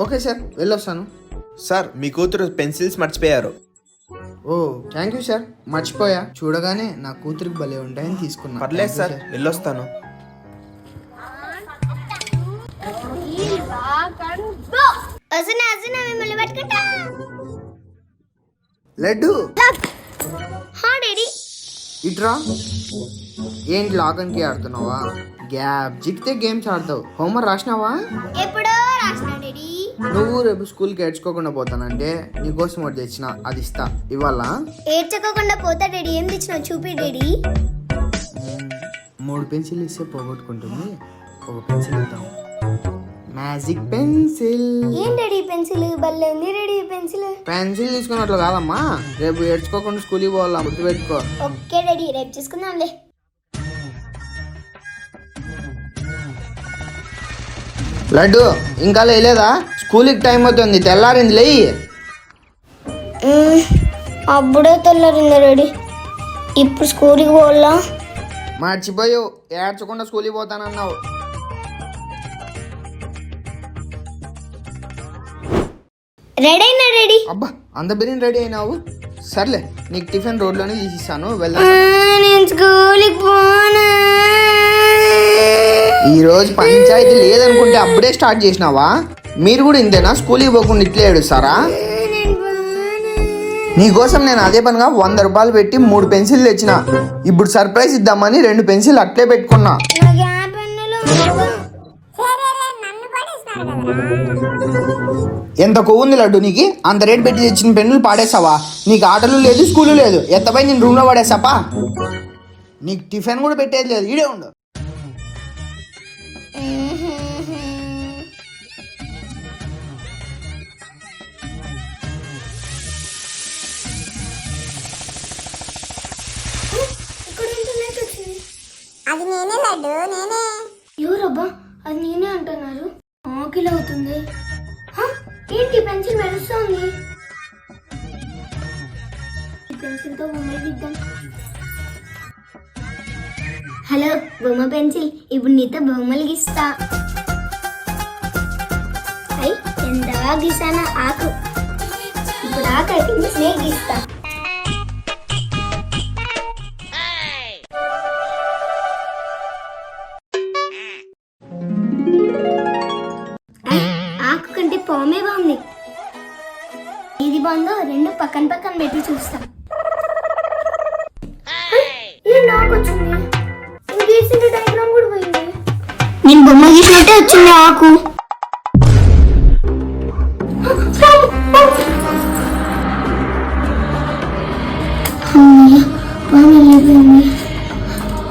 Okay sir, వెళ్ళొస్తాను. Sir మీ కూతురు pencils మర్చిపోయారు. ఓ థ్యాంక్ యూ సార్. మర్చిపోయా, చూడగానే నా కూతురికి భలే ఉంటాయని తీసుకున్నా. పర్లేదు సార్, వెళ్ళొస్తాను. లడ్డు ఇట్రా. ఏంటి లాగన్కి ఆడుతున్నావా? గ్యాప్ జిక్తే గేమ్స్ ఆడతావు. హోంవర్క్ రాసినావా? ఎప్పుడో రాసినా డాడీ. నువ్వు రేపు స్కూల్కి ఏడ్చుకోకుండా పోతానంటే నీకోసం ఒకటి తెచ్చిన, అది ఇస్తా. ఇవాళ ఏడ్చకోకుండా పోతా డాడీ. ఏం తెచ్చినావు చూపి డాడీ. 3 పెన్సిల్ ఇస్తే పోగొట్టుకుంటుంది. ఒక పెన్సిల్ ఇద్దాం. Magic pencil. ఏం డాడీ పెన్సిల్ భలే ఉంది డాడీ. పెన్సిల్ తీసుకున్నట్లు కాదమ్మా, రేపు ఏడ్చుకోకుండా స్కూల్కి పోవాలా, గుర్తుపెట్టుకో. ఓకే డాడీ, రేపు చూసుకుందాంలే. లడ్డు ఇంకా లేలేదా? స్కూల్కి టైం అవుతుంది, తెల్లారింది, లేయి. అప్పుడే తెల్లారింది డాడీ. ఇప్పుడు స్కూల్కి పోవాలా? మర్చిపోయావు, ఏడ్చకుండా స్కూల్కి పోతానన్నావు. రెడీ అయినా డాడీ? అబ్బా, అంత బిర్యానీ రెడీ అయినావు. సర్లే, నీకు టిఫిన్ రోడ్లోనే తీసిస్తాను, వెళ్దాం. నేను స్కూల్కి పోనా? ఈ రోజు పంచాయతీ లేదనుకుంటే అప్పుడే స్టార్ట్ చేసినావా? మీరు కూడా ఇంతేనా? స్కూల్కి పోకుండా ఇట్లే ఏడుస్తారా? నీకోసం నేను అదే పనిగా 100 రూపాయలు పెట్టి 3 పెన్సిల్ తెచ్చిన. ఇప్పుడు సర్ప్రైజ్ ఇద్దామని 2 పెన్సిల్ అట్లే పెట్టుకున్నా. ఎంత కొవ్వుంది లడ్డు నీకు? అంత రేట్ పెట్టి తెచ్చిన పెన్నులు పాడేసావా? నీకు ఆటలు లేదు, స్కూలు లేదు. ఎత్తపై నేను రూమ్లో పడేసాపా. నీకు టిఫిన్ కూడా పెట్టేది లేదు, ఈడే ఉండు. అది నేనే లడ్డు, నేనే. ఎవరబ్బా అది నేనే అంటున్నారు? ఆకిలి అవుతుంది. ఏంటి పెన్సిల్ మెరుస్తుంది? ఈ పెన్సిల్తో బొమ్మలు గీద్దాం. హలో బొమ్మ పెన్సిల్, ఇప్పుడు నీతో బొమ్మలు గీస్తా. అయ్యి ఎంత బాగా గీసానా ఆకు. ఇప్పుడు ఆకు అయిపోయింది, స్నేక్ గీస్తా. ఆకు కంటే పామే బాగుంది. ఇది బాగుందో రెండు పక్కన పక్కన పెట్టి చూస్తా. నాకు వచ్చింది, గీసిన డయాగ్రామ్ కూడా పోయింది. నేను బొమ్మ గీసినట్టే వచ్చింది ఆకు.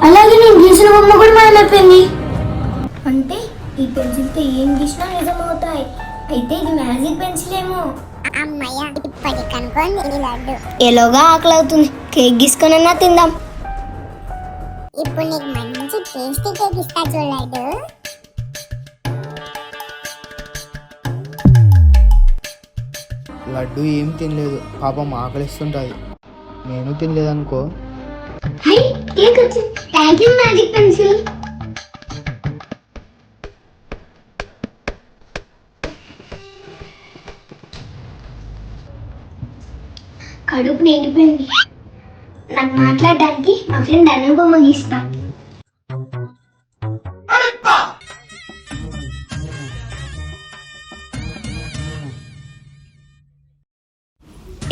అలాగే నేను గీసిన బొమ్మ కూడా మాయమైపోయింది. అంటే ఈ పెన్సిల్తో ఏం గీసినా నిజమవుతాయి. అయితే ఇది మ్యాజిక్ పెన్సిల్ ఏమో. అమ్మయ్య, ఇప్పటి కనుకోండి లడ్డు. ఎలాగా ఆకలి అవుతుంది, కేక్ గీసుకొనన్నా తిందాం. ఇప్పుడు నీకు మంచి టేస్టీ కేక్ ఇస్తా చూడు. లడ్డు ఏం తినలేదు, పాపం ఆకలిస్తుంటుంది. నేను తినలేదనుకో. కేక్ వచ్చింది. Thank you magic pencil. కడుపు నిండిపోయింది. నాకు మాట్లాడడానికి మా ఫ్రెండ్ అనుబొమ్మ గీస్తా.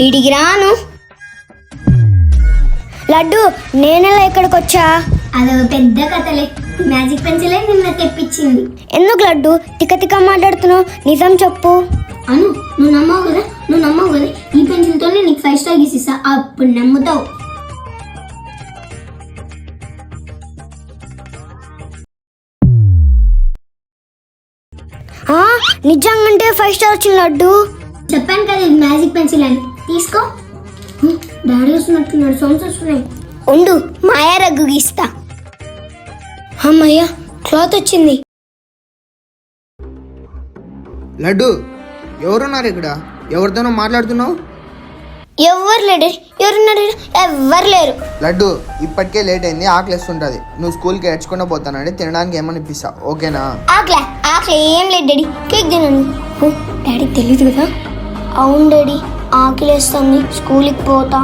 ఇడికి రాను. లడ్డు నేనెలా ఇక్కడికి వచ్చా? అదొక పెద్ద కథలే. మ్యాజిక్ పెన్సిలే నిన్న తెప్పించింది. ఎందుకు లడ్డు తిక్క తిక్క మాట్లాడుతున్నావు? నిజం చెప్పు. అను, నువ్వు నమ్మవు కదా? ఈ పెన్సిల్తోనే నీకు 5 స్టార్ గీసిస్తా, అప్పుడు నమ్ముతావు. నిజంగా 5 స్టార్ వచ్చింది లడ్డు. చెప్పాను కదా ఇది మ్యాజిక్ పెన్సిల్ అని. తీసుకో. డాడీ వస్తున్నట్టున్నాడు, సౌండ్స్ వస్తున్నాయి. ఉండు, మాయా రగ్గు గీస్తా. అమ్మయ్యా, క్లాత్ వచ్చింది. లడ్డు ఎవరున్నారు ఇక్కడ? ఎవరితోనో మాట్లాడుతున్నావు? ఎవరు లేడు. ఎవరున్నారు? ఎవ్వరు లేరు. లడ్డు ఇప్పటికే లేట్ అయింది, ఆకలిస్తుంటుంది. నువ్వు స్కూల్కి ఏడ్చుకుండా పోతానంటే తినడానికి ఏమని ఇప్పిస్తా, ఓకేనా? ఆకలి ఏం లేదు డాడీ. కేక్ తినను. తెలీదు కదా. అవును డాడీ, ఆకలేస్తుంది, స్కూల్కి పోతా.